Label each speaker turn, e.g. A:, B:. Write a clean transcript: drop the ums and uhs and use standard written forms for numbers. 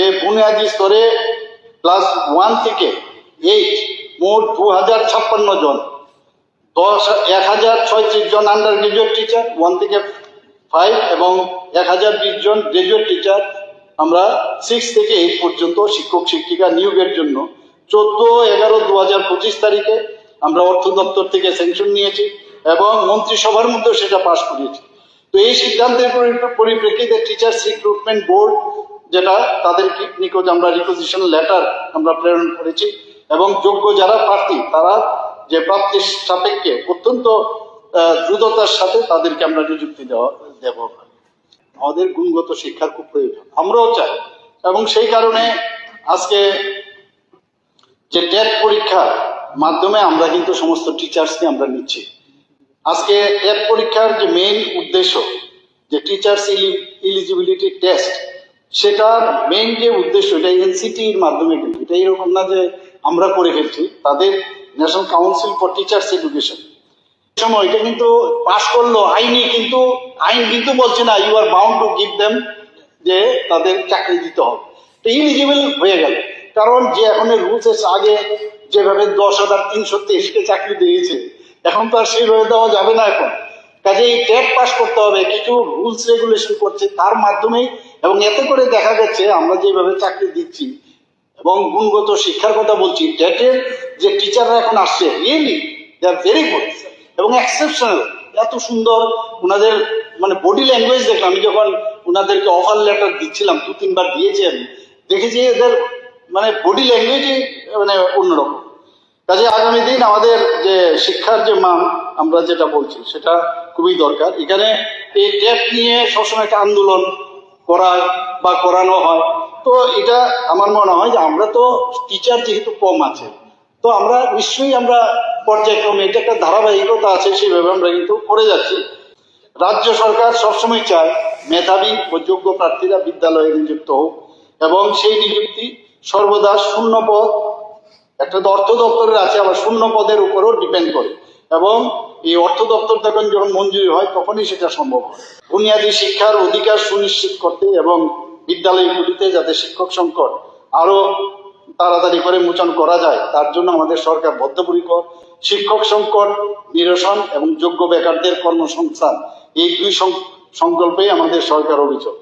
A: যে বুনিয়াদী স্তরে ক্লাস 1 থেকে 8 মোট 2056 জন, 1036 জন আন্ডার গ্রাজুয়েট টিচার 1 থেকে 5 এবং 1020 জন গ্রাজুয়েট টিচার আমরা 6 থেকে 8 পর্যন্ত শিক্ষক শিক্ষিকা নিয়োগের জন্য 14/11/2025 তারিখে আমরা অর্থ দপ্তর থেকে স্যাংশন নিয়েছি এবং মন্ত্রিসভার মধ্যে সেটা পাশ করিয়েছি। তো এই সিদ্ধান্তের পরিপ্রেক্ষিতে টিচার্স রিক্রুটমেন্ট বোর্ড যেটা তাদের নিকট আমরা রিকোজিশন লেটার আমরা প্রেরণ করেছি এবং যোগ্য যারা প্রার্থী তারা যে প্রাপ্তির সাপেক্ষে অত্যন্ত দ্রুততার সাথে তাদেরকে আমরা নিযুক্তি দেব। আমাদের গুণগত শিক্ষার খুব প্রয়োজন, আমরাও চাই এবং সেই কারণে আজকে যে টেট পরীক্ষার মাধ্যমে আমরা কিন্তু সমস্ত টিচার্সকে আমরা নিচ্ছি। আজকে টেট পরীক্ষার যে মেইন উদ্দেশ্য যে টিচার্স এলিজিবিলিটি টেস্ট, সেটার মেইন যে উদ্দেশ্য এটা এনসিটির মাধ্যমে, কিন্তু এটা এরকম না যে আমরা করে ফেলছি, তাদের national council for teachers education সময় এটা কিন্তু পাশ করলো আইনি, কিন্তু আইন কিন্তু বলছে না you are bound to give them যে তাদের চাকরি দিতে হবে, তো ইলিজিবল হয়ে গেল। কারণ যে এখন রুলস আগে যেভাবে 10,323কে চাকরি দিয়েছে এখন তো আর সেইভাবে দেওয়া যাবে না এখন, কাজে এই টেট পাস করতে হবে, কিছু রুলস রেগুলেশন করছে তার মাধ্যমেই, এবং এতে করে দেখা যাচ্ছে আমরা যেভাবে চাকরি দিচ্ছি এবং গুণগত শিক্ষার কথা বলছি, টেটের যে টিচাররা এখন আসছে really they are very good এবং এক্সেপশনাল, এত সুন্দর ওনাদের মানে বডি ল্যাঙ্গুয়েজ দেখলাম। আমি যখন ওনাদেরকে অফার লেটার দিচ্ছিলাম 2-3 বার দিয়েছি, আমি দেখেছি এদের মানে বডি ল্যাঙ্গুয়েজই মানে অন্যরকম। কাজে আগামী দিন আমাদের যে শিক্ষার যে মান আমরা যেটা বলছি সেটা খুবই দরকার। এখানে এই টেট নিয়ে সবসময় একটা আন্দোলন করায় বা করানো হয়, তো এটা আমার মনে হয় যে আমরা তো টিচার যেহেতু কম আছে, তো আমরা নিশ্চয়ই আমরা পর্যায়ক্রমে এটা একটা ধারাবাহিকতা আছে, সেভাবে আমরা কিন্তু করে যাচ্ছি। রাজ্য সরকার সবসময় চায় মেধাবী ও যোগ্য প্রার্থীরা বিদ্যালয়ে নিযুক্ত হোক এবং সেই নিযুক্তি সর্বদা শূন্য পদ, একটা তো অর্থ দপ্তরের আছে, আবার শূন্য পদের উপরও ডিপেন্ড করে এবং এই অর্থ দপ্তর যখন মঞ্জুরি হয় তখনই সেটা সম্ভব হয়। বুনিয়াদী শিক্ষার অধিকার সুনিশ্চিত করতে এবং বিদ্যালয়গুলিতে যাতে শিক্ষক সংকট আরো তাড়াতাড়ি করে মোচন করা যায় তার জন্য আমাদের সরকার বদ্ধপরিকর। শিক্ষক সংকট নিরসন এবং যোগ্য বেকারদের কর্মসংস্থান, এই দুই সংকল্পেই আমাদের সরকার অভিযোগ।